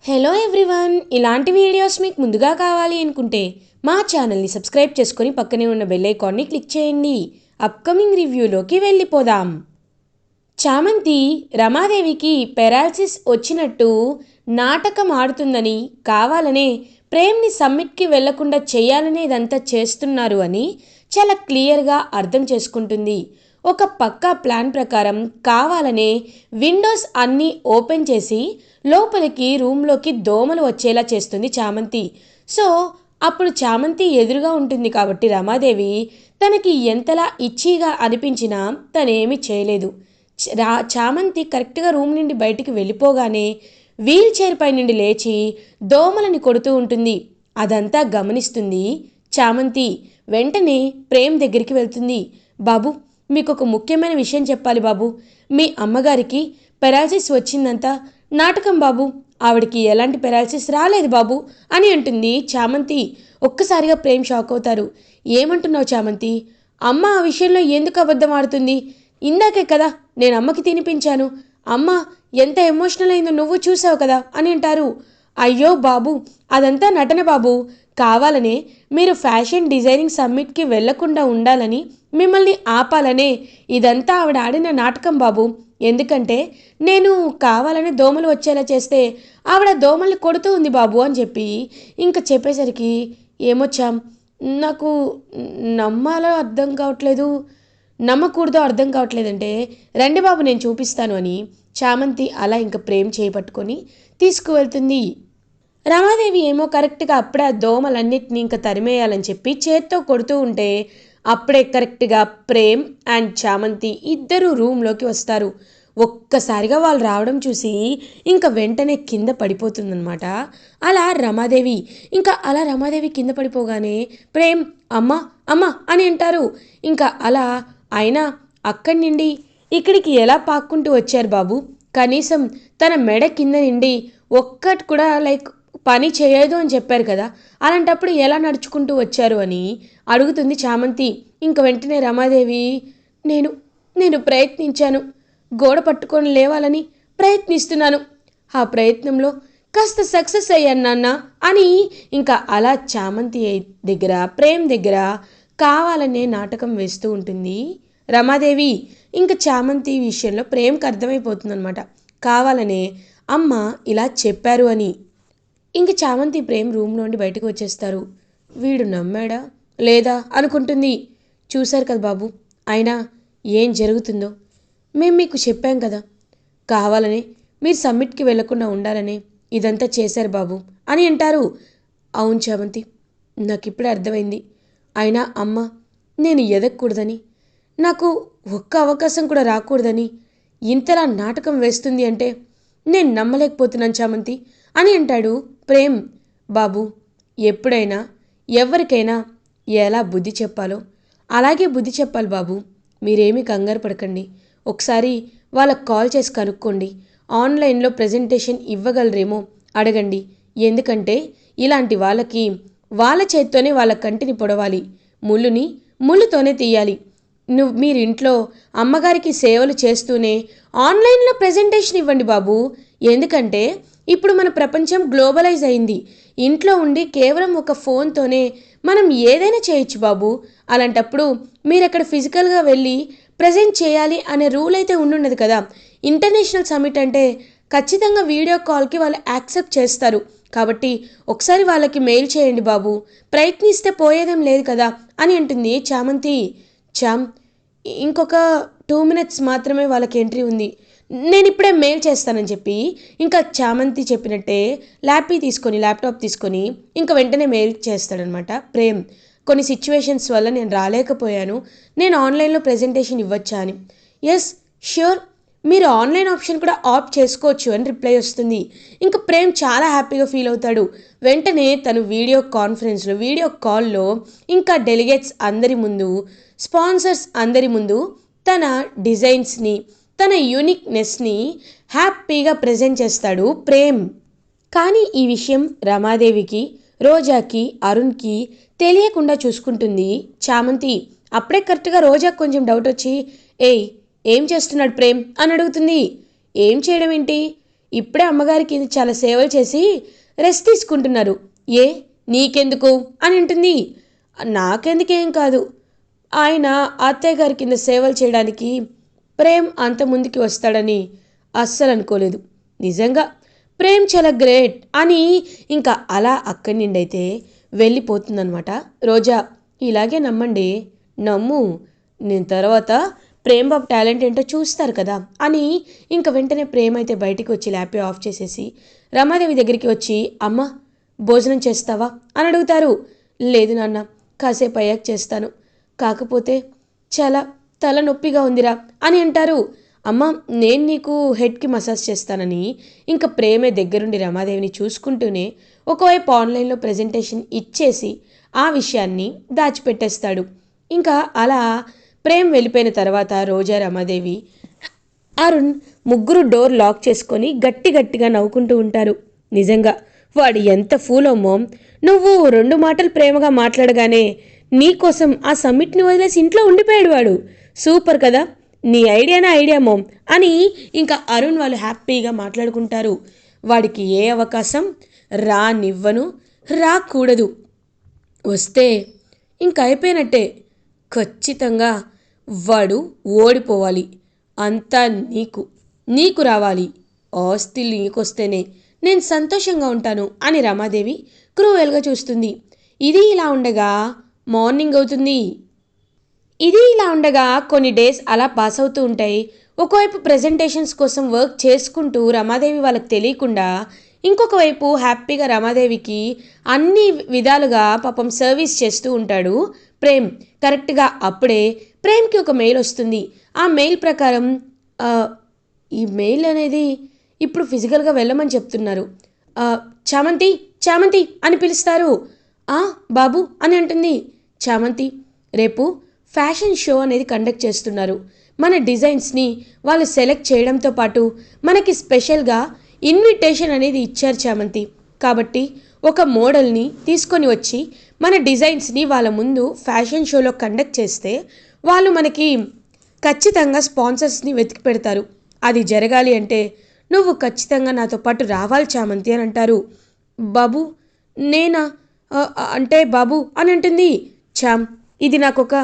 Hello everyone, ఇలాంటి videos మీకు ముందుగా కావాలి అనుకుంటే మా ఛానల్ని సబ్స్క్రైబ్ చేసుకొని పక్కనే ఉన్న బెల్ ఐకాన్ని క్లిక్ చేయండి. అప్కమింగ్ రివ్యూలోకి వెళ్ళిపోదాం. చామంతి రమాదేవికి పెరాలసిస్ వచ్చినట్టు నాటకం ఆడుతుందని, కావాలనే ప్రేమ్ని సమ్మిట్కి వెళ్లకుండా చేయాలనే ఇదంతా చేస్తున్నారు అని చాలా క్లియర్గా అర్థం చేసుకుంటుంది. ఒక పక్కా ప్లాన్ ప్రకారం కావాలనే విండోస్ అన్నీ ఓపెన్ చేసి లోపలికి రూమ్లోకి దోమలు వచ్చేలా చేస్తుంది చామంతి. సో అప్పుడు చామంతి ఎదురుగా ఉంటుంది కాబట్టి రమాదేవి తనకి ఎంతలా ఇచ్చిగా అనిపించినా తనేమీ చేయలేదు. చామంతి కరెక్ట్గా రూమ్ నుండి బయటికి వెళ్ళిపోగానే వీల్ చైర్ పై నుండి లేచి దోమలని కొడుతూ ఉంటుంది. అదంతా గమనిస్తుంది చామంతి. వెంటనే ప్రేమ్ దగ్గరికి వెళ్తుంది. బాబు, మీకు ఒక ముఖ్యమైన విషయం చెప్పాలి బాబు. మీ అమ్మగారికి పెరాలసిస్ వచ్చిందంతా నాటకం బాబు. ఆవిడికి ఎలాంటి పెరాలసిస్ రాలేదు బాబు అని అంటుంది చామంతి. ఒక్కసారిగా ప్రేమ్ షాక్ అవుతారు. ఏమంటున్నావు చామంతి? అమ్మ ఆ విషయంలో ఎందుకు అబద్ధం ఆడుతుంది? ఇందాకే కదా నేను అమ్మకి తినిపించాను. అమ్మ ఎంత ఎమోషనల్ అయిందో నువ్వు చూసావు కదా అని అంటారు. అయ్యో బాబు, అదంతా నటన బాబు. కావాలనే మీరు ఫ్యాషన్ డిజైనింగ్ సమ్మిట్కి వెళ్లకుండా ఉండాలని, మిమ్మల్ని ఆపాలనే ఇదంతా ఆవిడ ఆడిన నాటకం బాబు. ఎందుకంటే నేను కావాలని దోమలు వచ్చేలా చేస్తే ఆవిడ దోమల్ని కొడుతూ ఉంది బాబు అని చెప్పి ఇంకా చెప్పేసరికి ఏమొచ్చాం, నాకు నమ్మాలో అర్థం కావట్లేదు, నమ్మకూడదో అర్థం కావట్లేదంటే రండి బాబు నేను చూపిస్తాను అని చామంతి అలా ఇంకా ప్రేమ్ చేపట్టుకొని తీసుకువెళ్తుంది. రమాదేవి ఏమో కరెక్ట్గా అప్పుడే ఆ దోమలన్నిటిని ఇంకా తరిమేయాలని చెప్పి చేత్తో కొడుతూ ఉంటే అప్పుడే కరెక్ట్గా ప్రేమ్ అండ్ చామంతి ఇద్దరు రూమ్లోకి వస్తారు. ఒక్కసారిగా వాళ్ళు రావడం చూసి ఇంకా వెంటనే కింద పడిపోతుందన్నమాట. అలా రమాదేవి కింద పడిపోగానే ప్రేమ్ అమ్మ అమ్మ అని అంటారు. ఇంకా అలా అయినా అక్కడి నుండి ఇక్కడికి ఎలా పాక్కుంటూ వచ్చారు బాబు? కనీసం తన మెడ కింద నుండి ఒక్కటి కూడా పని చేయదు అని చెప్పారు కదా, అలాంటప్పుడు ఎలా నడుచుకుంటూ వచ్చారు అని అడుగుతుంది చామంతి. ఇంక వెంటనే రమాదేవి నేను నేను ప్రయత్నించాను, గోడ పట్టుకొని లేవాలని ప్రయత్నిస్తున్నాను, ఆ ప్రయత్నంలో కాస్త సక్సెస్ అయ్యాను నాన్న అని ఇంకా అలా చామంతి దగ్గర ప్రేమ్ దగ్గర కావాలనే నాటకం వేస్తూ ఉంటుంది రమాదేవి. ఇంకా చామంతి విషయంలో ప్రేమ్కి అర్థమైపోతుందన్నమాట, కావాలనే అమ్మ ఇలా చెప్పారు అని. ఇంక చామంతి ప్రేమ్ రూమ్ నుండి బయటకు వచ్చేస్తారు. వీడు నమ్మాడా లేదా అనుకుంటుంది. చూశారు కదా బాబు, అయినా ఏం జరుగుతుందో మేము మీకు చెప్పాం కదా, కావాలని మీరు సమ్మిట్కి వెళ్లకుండా ఉండాలని ఇదంతా చేశారు బాబు అని అంటారు. అవును చామంతి, నాకు ఇప్పుడే అర్థమైంది. అయినా అమ్మ నేను ఎదగకూడదని, నాకు ఒక్క అవకాశం కూడా రాకూడదని ఇంతలా నాటకం వేస్తుంది అంటే నేను నమ్మలేకపోతున్నాను చామంతి అని అంటాడు ప్రేమ్. బాబు, ఎప్పుడైనా ఎవరికైనా ఎలా బుద్ధి చెప్పాలో అలాగే బుద్ధి చెప్పాలి బాబు. మీరేమీ కంగారు పడకండి. ఒకసారి వాళ్ళకు కాల్ చేసి కనుక్కోండి. ఆన్లైన్లో ప్రజెంటేషన్ ఇవ్వగలరేమో అడగండి. ఎందుకంటే ఇలాంటి వాళ్ళకి వాళ్ళ చేత్తోనే వాళ్ళ కంటిని పొడవాలి, ముళ్ళుని ముళ్ళుతోనే తీయాలి. మీరు ఇంట్లో అమ్మగారికి సేవలు చేస్తూనే ఆన్లైన్లో ప్రజెంటేషన్ ఇవ్వండి బాబు. ఎందుకంటే ఇప్పుడు మన ప్రపంచం గ్లోబలైజ్ అయింది. ఇంట్లో ఉండి కేవలం ఒక ఫోన్తోనే మనం ఏదైనా చేయొచ్చు బాబు. అలాంటప్పుడు మీరు అక్కడ ఫిజికల్గా వెళ్ళి ప్రజెంట్ చేయాలి అనే రూల్ అయితే ఉండుండదు కదా. ఇంటర్నేషనల్ సమ్మిట్ అంటే ఖచ్చితంగా వీడియో కాల్కి వాళ్ళు యాక్సెప్ట్ చేస్తారు. కాబట్టి ఒకసారి వాళ్ళకి మెయిల్ చేయండి బాబు, ప్రయత్నిస్తే పోయేదేం లేదు కదా అని అంటుంది చామంతి. ఇంకొక 2 minutes మాత్రమే వాళ్ళకి ఎంట్రీ ఉంది, నేను ఇప్పుడే మెయిల్ చేస్తానని చెప్పి ఇంకా చామంతి చెప్పినట్టే ల్యాప్టాప్ తీసుకొని ఇంకా వెంటనే మెయిల్ చేస్తాడనమాట ప్రేమ్. కొన్ని సిచ్యువేషన్స్ వల్ల నేను రాలేకపోయాను, నేను ఆన్లైన్లో ప్రజెంటేషన్ ఇవ్వచ్చా అని. ఎస్ ష్యూర్, మీరు ఆన్లైన్ ఆప్షన్ కూడా ఆప్ట్ చేసుకోవచ్చు అని రిప్లై వస్తుంది. ఇంకా ప్రేమ్ చాలా హ్యాపీగా ఫీల్ అవుతాడు. వెంటనే తను వీడియో కాల్లో ఇంకా డెలిగేట్స్ అందరి ముందు, స్పాన్సర్స్ అందరి ముందు తన డిజైన్స్ని, తన యూనిక్నెస్ని హ్యాపీగా ప్రజెంట్ చేస్తాడు ప్రేమ్. కానీ ఈ విషయం రమాదేవికి, రోజాకి, అరుణ్కి తెలియకుండా చూసుకుంటుంది చామంతి. అప్పుడే కరెక్ట్గా రోజాకి కొంచెం డౌట్ వచ్చి ఏం చేస్తున్నాడు ప్రేమ్ అని అడుగుతుంది. ఏం చేయడం ఏంటి, ఇప్పుడే అమ్మగారికి చాలా సేవలు చేసి రెస్ట్ తీసుకుంటున్నారు. ఏ నీకెందుకు అని అంటుంది. నాకెందుకేం కాదు, ఆయన అత్తయ్య గారి కింద సేవలు చేయడానికి ప్రేమ్ అంత ముందుకి వస్తాడని అస్సలు అనుకోలేదు. నిజంగా ప్రేమ్ చాలా గ్రేట్ అని ఇంకా అలా అక్కడి నుండి అయితే వెళ్ళిపోతుందనమాట రోజా. ఇలాగే నమ్మండి, నమ్ము, నేను తర్వాత ప్రేమ్ బాబు టాలెంట్ ఏంటో చూస్తారు కదా అని ఇంకా వెంటనే ప్రేమ్ అయితే బయటికి వచ్చి ల్యాప్ ఆఫ్ చేసేసి రమాదేవి దగ్గరికి వచ్చి, అమ్మ భోజనం చేస్తావా అని అడుగుతారు. లేదు నాన్న, కాసేపు అయ్యాక చేస్తాను, కాకపోతే చాలా తలనొప్పిగా ఉందిరా అని అంటారు. అమ్మ నేను నీకు హెడ్కి మసాజ్ చేస్తానని ఇంకా ప్రేమే దగ్గరుండి రమాదేవిని చూసుకుంటూనే ఒకవైపు ఆన్లైన్లో ప్రజెంటేషన్ ఇచ్చేసి ఆ విషయాన్ని దాచిపెట్టేస్తాడు. ఇంకా అలా ప్రేమ్ వెళ్ళిపోయిన తర్వాత రోజా, రమాదేవి, అరుణ్ ముగ్గురు డోర్ లాక్ చేసుకొని గట్టిగా నవ్వుకుంటూ ఉంటారు. నిజంగా వాడు ఎంత ఫూలమ్మో, నువ్వు 2 మాటలు ప్రేమగా మాట్లాడగానే నీకోసం ఆ సమ్మిట్ని వదిలేసి ఇంట్లో ఉండిపోయాడు వాడు. సూపర్ కదా, నీ ఐడియా మోమ్ అని ఇంకా అరుణ్ వాళ్ళు హ్యాపీగా మాట్లాడుకుంటారు. వాడికి ఏ అవకాశం రానివ్వను, రాకూడదు, వస్తే ఇంక అయిపోయినట్టే, ఖచ్చితంగా వాడు ఓడిపోవాలి, అంతా నీకు రావాలి, ఆస్తులు నీకొస్తేనే నేను సంతోషంగా ఉంటాను అని రమాదేవి క్రూయల్గా చూస్తుంది. ఇది ఇలా ఉండగా మార్నింగ్ అవుతుంది. కొన్ని డేస్ అలా పాస్ అవుతూ ఉంటాయి. ఒకవైపు ప్రజెంటేషన్స్ కోసం వర్క్ చేసుకుంటూ రమాదేవి వాళ్ళకి తెలియకుండా ఇంకొక వైపు హ్యాపీగా రమాదేవికి అన్ని విధాలుగా పాపం సర్వీస్ చేస్తూ ఉంటాడు ప్రేమ్. కరెక్ట్గా అప్పుడే ప్రేమ్కి ఒక మెయిల్ వస్తుంది. ఆ మెయిల్ ప్రకారం ఈ మెయిల్ అనేది ఇప్పుడు ఫిజికల్గా వెళ్ళమని చెప్తున్నారు. చామంతి అని పిలుస్తారు. బాబు అని అంటుంది. చామంతి, రేపు ఫ్యాషన్ షో అనేది కండక్ట్ చేస్తున్నారు. మన డిజైన్స్ని వాళ్ళు సెలెక్ట్ చేయడంతో పాటు మనకి స్పెషల్గా ఇన్విటేషన్ అనేది ఇచ్చారు చామంతి. కాబట్టి ఒక మోడల్ని తీసుకొని వచ్చి మన డిజైన్స్ని వాళ్ళ ముందు ఫ్యాషన్ షోలో కండక్ట్ చేస్తే వాళ్ళు మనకి ఖచ్చితంగా స్పాన్సర్స్ని వెతికి పెడతారు. అది జరగాలి అంటే నువ్వు ఖచ్చితంగా నాతో పాటు రావాలి చామంతి అని అంటారు. బాబు నేనా అంటే బాబు అని అంటుంది. చామ్, ఇది నాకొక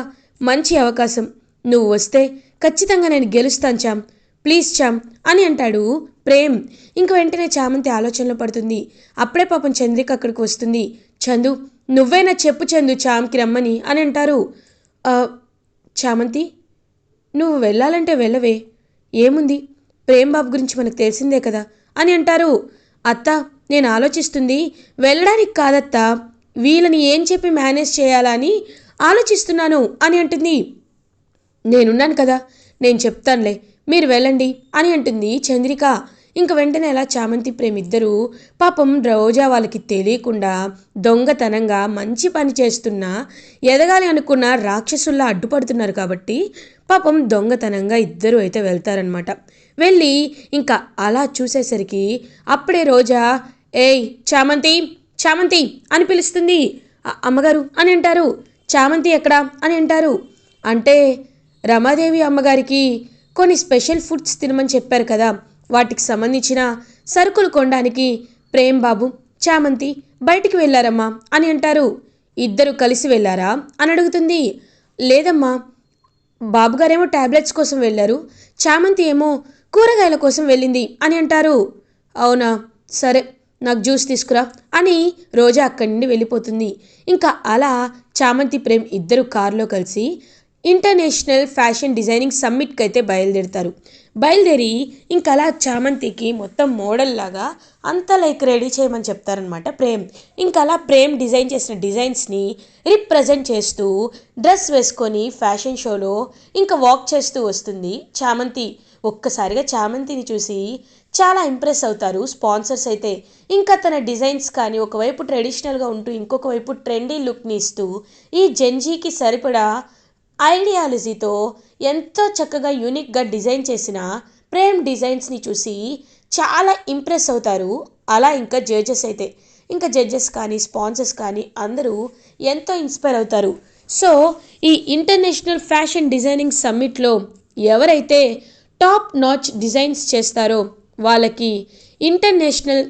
మంచి అవకాశం, నువ్వు వస్తే ఖచ్చితంగా నేను గెలుస్తాను చామ్, ప్లీజ్ చామ్ అని అంటాడు ప్రేమ్. ఇంక వెంటనే చామంతి ఆలోచనలో పడుతుంది. అప్పుడే పాపం చంద్రిక అక్కడికి వస్తుంది. చందు, నువ్వేనా చెప్పు చందు చామ్కి రమ్మని అని అంటారు. చామంతి, నువ్వు వెళ్ళాలంటే వెళ్ళవే, ఏముంది, ప్రేమ్ బాబు గురించి మనకు తెలిసిందే కదా అని అంటారు. అత్త, నేను ఆలోచిస్తుంది వెళ్ళడానికి కాదత్తా, వీళ్ళని ఏం చెప్పి మేనేజ్ చేయాలా అని ఆలోచిస్తున్నాను అని అంటుంది. నేనున్నాను కదా, నేను చెప్తానులే, మీరు వెళ్ళండి అని అంటుంది చంద్రిక. ఇంక వెంటనే అలా చామంతి ప్రేమ్ ఇద్దరు పాపం రోజా వాళ్ళకి తెలియకుండా దొంగతనంగా మంచి పని చేస్తున్నా ఎదగాలి అనుకున్న రాక్షసుల్లా అడ్డుపడుతున్నారు కాబట్టి పాపం దొంగతనంగా ఇద్దరు అయితే వెళ్తారనమాట. వెళ్ళి ఇంకా అలా చూసేసరికి అప్పుడే రోజా, ఏయ్ చామంతి అని పిలుస్తుంది. అమ్మగారు అని అంటారు. చామంతి ఎక్కడా అని అంటారు. అంటే రమాదేవి అమ్మగారికి కొన్ని స్పెషల్ ఫుడ్స్ తినమని చెప్పారు కదా, వాటికి సంబంధించిన సరుకులు కొనడానికి ప్రేమ్ బాబు, చామంతి బయటికి వెళ్ళారమ్మా అని అంటారు. ఇద్దరు కలిసి వెళ్ళారా అని అడుగుతుంది. లేదమ్మా, బాబుగారేమో టాబ్లెట్స్ కోసం వెళ్ళారు, చామంతి ఏమో కూరగాయల కోసం వెళ్ళింది అని అంటారు. అవునా, సరే, నాకు జ్యూస్ తీసుకురా అని రోజా అక్కడి నుండి వెళ్ళిపోతుంది. ఇంకా అలా చామంతి ప్రేమ్ ఇద్దరు కారులో కలిసి ఇంటర్నేషనల్ ఫ్యాషన్ డిజైనింగ్ సమ్మిట్కి అయితే బయలుదేరి ఇంకా అలా చామంతికి మొత్తం మోడల్ లాగా అంతా రెడీ చేయమని చెప్తారనమాట ప్రేమ్. ఇంకా అలా ప్రేమ్ డిజైన్ చేసిన డిజైన్స్ని రిప్రజెంట్ చేస్తూ డ్రెస్ వేసుకొని ఫ్యాషన్ షోలో ఇంకా వాక్ చేస్తూ వస్తుంది చామంతి. ఒక్కసారిగా చామంతిని చూసి చాలా ఇంప్రెస్ అవుతారు స్పాన్సర్స్ అయితే. ఇంకా తన డిజైన్స్ కానీ ఒకవైపు ట్రెడిషనల్గా ఉంటూ ఇంకొక వైపు ట్రెండీ లుక్ని ఇస్తూ ఈ జెన్జీకి సరిపడా ఐడియాలజీతో ఎంతో చక్కగా యూనిక్గా డిజైన్ చేసిన ప్రేమ్ డిజైన్స్ని చూసి చాలా ఇంప్రెస్ అవుతారు. అలా ఇంకా జడ్జెస్ కానీ స్పాన్సర్స్ కానీ అందరూ ఎంతో ఇన్స్పైర్ అవుతారు. సో ఈ ఇంటర్నేషనల్ ఫ్యాషన్ డిజైనింగ్ సమ్మిట్లో ఎవరైతే టాప్ నాచ్ డిజైన్స్ చేస్తారో వాళ్ళకి ఇంటర్నేషనల్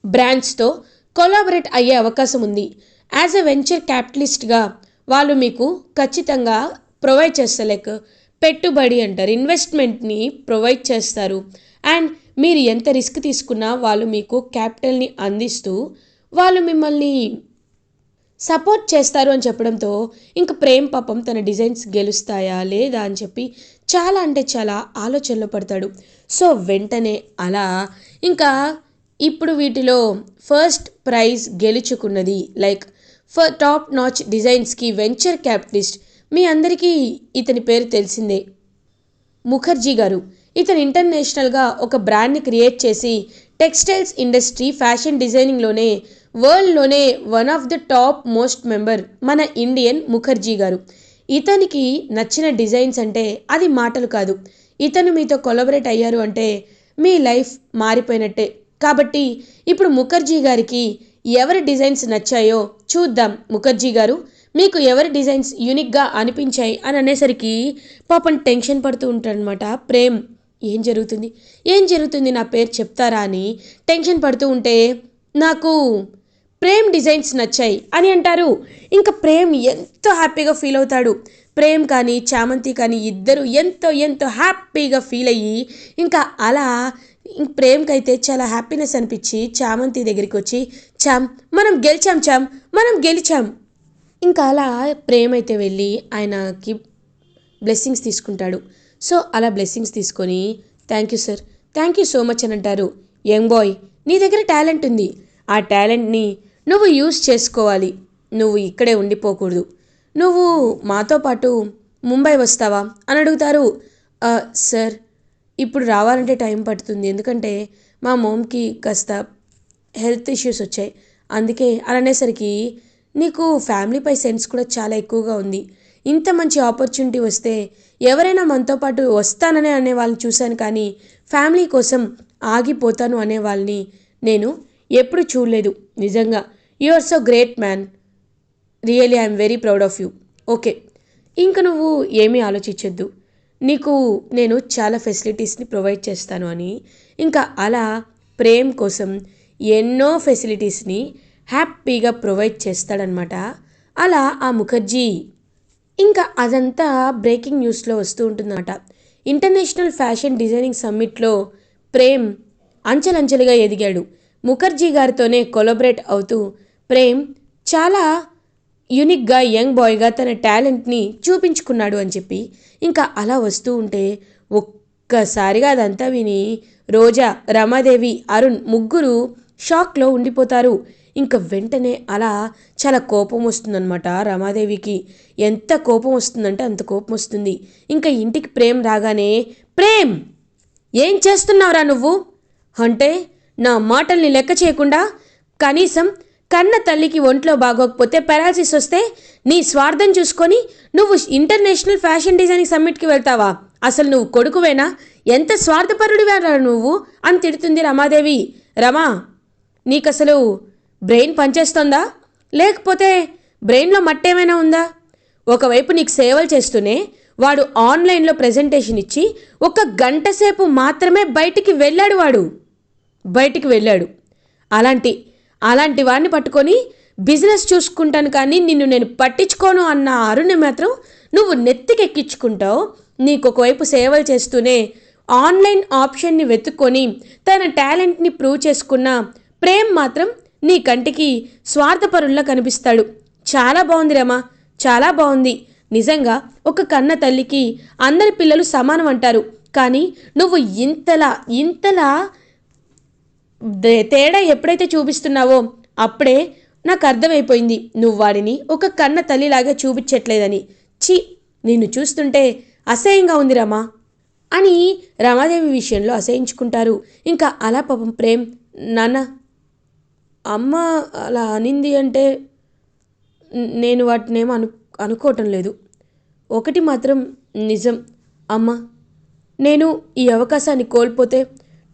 బ్రాండ్స్తో కొలాబరేట్ అయ్యే అవకాశం ఉంది. యాజ్ ఎ వెంచర్ క్యాపిటలిస్ట్గా వాళ్ళు మీకు ఖచ్చితంగా ప్రొవైడ్ చేస్తారు. లైక్ పెట్టుబడి అంటారు, ఇన్వెస్ట్మెంట్ని ప్రొవైడ్ చేస్తారు. అండ్ మీరు ఎంత రిస్క్ తీసుకున్నా వాళ్ళు మీకు క్యాపిటల్ని అందిస్తూ వాళ్ళు మిమ్మల్ని సపోర్ట్ చేస్తారు అని చెప్పడంతో ఇంక ప్రేమ్ పాపం తన డిజైన్స్ గెలుస్తాయా లేదా అని చెప్పి చాలా అంటే చాలా ఆలోచనలో పడతాడు. సో వెంటనే అలా ఇంకా ఇప్పుడు వీటిలో ఫస్ట్ ప్రైజ్ గెలుచుకున్నది లైక్ ఫర్ టాప్ నాచ్ డిజైన్స్కి వెంచర్ క్యాపిటలిస్ట్, మీ అందరికీ ఇతని పేరు తెలిసిందే, ముఖర్జీ గారు. ఇతను ఇంటర్నేషనల్గా ఒక బ్రాండ్ని క్రియేట్ చేసి టెక్స్టైల్స్ ఇండస్ట్రీ ఫ్యాషన్ డిజైనింగ్లోనే వరల్డ్లోనే one of the top most member మన ఇండియన్ ముఖర్జీ గారు. ఇతనికి నచ్చిన డిజైన్స్ అంటే అది మాటలు కాదు. ఇతను మీతో కొలాబరేట్ అయ్యారు అంటే మీ లైఫ్ మారిపోయినట్టే. కాబట్టి ఇప్పుడు ముఖర్జీ గారికి ఎవరి డిజైన్స్ నచ్చాయో చూద్దాం. ముఖర్జీ గారు, మీకు ఎవరి డిజైన్స్ యూనిక్గా అనిపించాయి అని అనేసరికి పాపం టెన్షన్ పడుతూ ఉంటాడనమాట ప్రేమ్. ఏం జరుగుతుంది నా పేరు చెప్తారా అని టెన్షన్ పడుతూ ఉంటే నాకు ప్రేమ్ డిజైన్స్ నచ్చాయి అని అంటారు. ఇంకా ప్రేమ్ ఎంతో హ్యాపీగా ఫీల్ అవుతాడు. ప్రేమ్ కానీ చామంతి కానీ ఇద్దరు ఎంతో హ్యాపీగా ఫీల్ అయ్యి ఇంకా అలా ప్రేమ్కి అయితే చాలా హ్యాపీనెస్ అనిపించి చామంతి దగ్గరికి వచ్చి మనం గెలిచాం. ఇంకా అలా ప్రేమ్ అయితే వెళ్ళి ఆయనకి బ్లెస్సింగ్స్ తీసుకుంటాడు. సో అలా బ్లెస్సింగ్స్ తీసుకొని thank you sir, thank you so much అని అంటారు. యంగ్ బాయ్, నీ దగ్గర టాలెంట్ ఉంది, ఆ టాలెంట్ని నువ్వు యూస్ చేసుకోవాలి. నువ్వు ఇక్కడే ఉండిపోకూడదు. నువ్వు మాతో పాటు ముంబై వస్తావా అని అడుగుతారు. సార్, ఇప్పుడు రావాలంటే టైం పడుతుంది, ఎందుకంటే మా మోమ్కి కాస్త హెల్త్ ఇష్యూస్ వచ్చాయి, అందుకే అని అనేసరికి నీకు ఫ్యామిలీపై సెన్స్ కూడా చాలా ఎక్కువగా ఉంది. ఇంత మంచి ఆపర్చునిటీ వస్తే ఎవరైనా మనతో పాటు వస్తాననే అనే వాళ్ళని చూశాను, కానీ ఫ్యామిలీ కోసం ఆగిపోతాను అనే వాళ్ళని నేను ఎప్పుడు చూడలేదు. నిజంగా you are so great man, really I'm very proud of you. Okay, ఇంక నువ్వు ఏమీ ఆలోచించొద్దు, నీకు నేను చాలా ఫెసిలిటీస్ని ప్రొవైడ్ చేస్తాను అని ఇంకా అలా ప్రేమ్ కోసం ఎన్నో ఫెసిలిటీస్ని హ్యాపీగా ప్రొవైడ్ చేస్తాడనమాట. అలా ఆ ముఖర్జీ ఇంకా అదంతా బ్రేకింగ్ న్యూస్లో వస్తూ ఉంటుందన్నమాట. ఇంటర్నేషనల్ ఫ్యాషన్ డిజైనింగ్ సమ్మిట్లో ప్రేమ్ అంచెలంచెలుగా ఎదిగాడు. ముఖర్జీ గారితోనే కొలాబరేట్ అవుతూ ప్రేమ్ చాలా యూనిక్గా యంగ్ బాయ్గా తన టాలెంట్ని చూపించుకున్నాడు అని చెప్పి ఇంకా అలా వస్తూ ఉంటే ఒక్కసారిగా అదంతా విని రోజా, రమాదేవి, అరుణ్ ముగ్గురు షాక్లో ఉండిపోతారు. ఇంకా వెంటనే అలా చాలా కోపం వస్తుందన్నమాట రమాదేవికి. ఎంత కోపం వస్తుందంటే అంత కోపం వస్తుంది. ఇంకా ఇంటికి ప్రేమ్ రాగానే, ప్రేమ్ ఏం చేస్తున్నావురా నువ్వు అంటే, నా మాటల్ని లెక్క చేయకుండా కనీసం కన్న తల్లికి ఒంట్లో బాగోకపోతే పెరాలసిస్ వస్తే నీ స్వార్థం చూసుకొని నువ్వు ఇంటర్నేషనల్ ఫ్యాషన్ డిజైనింగ్ సమ్మిట్కి వెళ్తావా? అసలు నువ్వు కొడుకువేనా? ఎంత స్వార్థపరుడివేరా నువ్వు అని తిడుతుంది రమాదేవి. రమా, నీకసలు బ్రెయిన్ పనిచేస్తుందా, లేకపోతే బ్రెయిన్లో మట్టేమైనా ఉందా? ఒకవైపు నీకు సేవలు చేస్తూనే వాడు ఆన్లైన్లో ప్రెజెంటేషన్ ఇచ్చి 1 గంట సేపు మాత్రమే బయటికి వెళ్ళాడు. అలాంటి వాడిని పట్టుకొని బిజినెస్ చూసుకుంటాను కానీ నేను పట్టించుకోను అన్న అరుణ్ని మాత్రం నువ్వు నెత్తికెక్కించుకుంటావు. నీకు ఒకవైపు సేవలు చేస్తూనే ఆన్లైన్ ఆప్షన్ని వెతుక్కొని తన టాలెంట్ని ప్రూవ్ చేసుకున్న ప్రేమ్ మాత్రం నీ కంటికి స్వార్థపరుల్లా కనిపిస్తాడు. చాలా బాగుంది రమా, చాలా బాగుంది. నిజంగా ఒక కన్న తల్లికి అందరి పిల్లలు సమానం అంటారు, కానీ నువ్వు ఇంతలా తేడా ఎప్పుడైతే చూపిస్తున్నావో అప్పుడే నాకు అర్థమైపోయింది నువ్వు వాడిని ఒక కన్న తల్లిలాగా చూపించట్లేదని. నిన్ను చూస్తుంటే అసహ్యంగా ఉంది రమా అని రమాదేవి విషయంలో అసహించుకుంటారు. ఇంకా అలా పాపం ప్రేమ్, నాన్న అమ్మ అలా అనింది అంటే నేను వాటినేమో అనుకోవటం లేదు. ఒకటి మాత్రం నిజం అమ్మ, నేను ఈ అవకాశాన్ని కోల్పోతే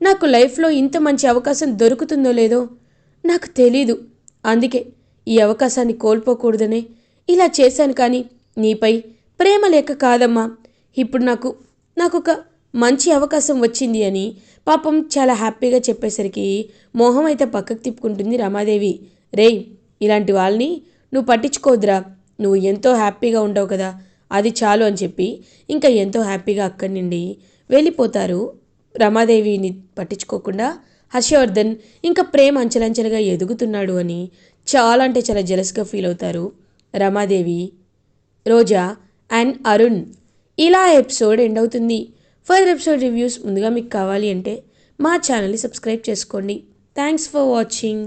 నాకు లైఫ్లో ఇంత మంచి అవకాశం దొరుకుతుందో లేదో నాకు తెలీదు. అందుకే ఈ అవకాశాన్ని కోల్పోకూడదనే ఇలా చేశాను, కానీ నీపై ప్రేమ లేక కాదమ్మా. ఇప్పుడు నాకు ఒక మంచి అవకాశం వచ్చింది అని పాపం చాలా హ్యాపీగా చెప్పేసరికి మొహం అయితే పక్కకు తిప్పుకుంటుంది రమాదేవి. రేయ్, ఇలాంటి వాళ్ళని నువ్వు పట్టించుకోవద్దురా, నువ్వు ఎంతో హ్యాపీగా ఉండవు కదా, అది చాలు అని చెప్పి ఇంకా ఎంతో హ్యాపీగా అక్కడి నుండి వెళ్ళిపోతారు. రమాదేవిని పట్టించుకోకుండా హర్షవర్ధన్ ఇంకా ప్రేమ్ అంచెలంచెలుగా ఎదుగుతున్నాడు అని చాలా అంటే చాలా జెలస్గా ఫీల్ అవుతారు రమాదేవి, రోజా అండ్ అరుణ్. ఇలా ఎపిసోడ్ ఎండ్ అవుతుంది. ఫర్దర్ ఎపిసోడ్ రివ్యూస్ ముందుగా మీకు కావాలి అంటే మా ఛానల్ని సబ్స్క్రైబ్ చేసుకోండి. Thanks for watching.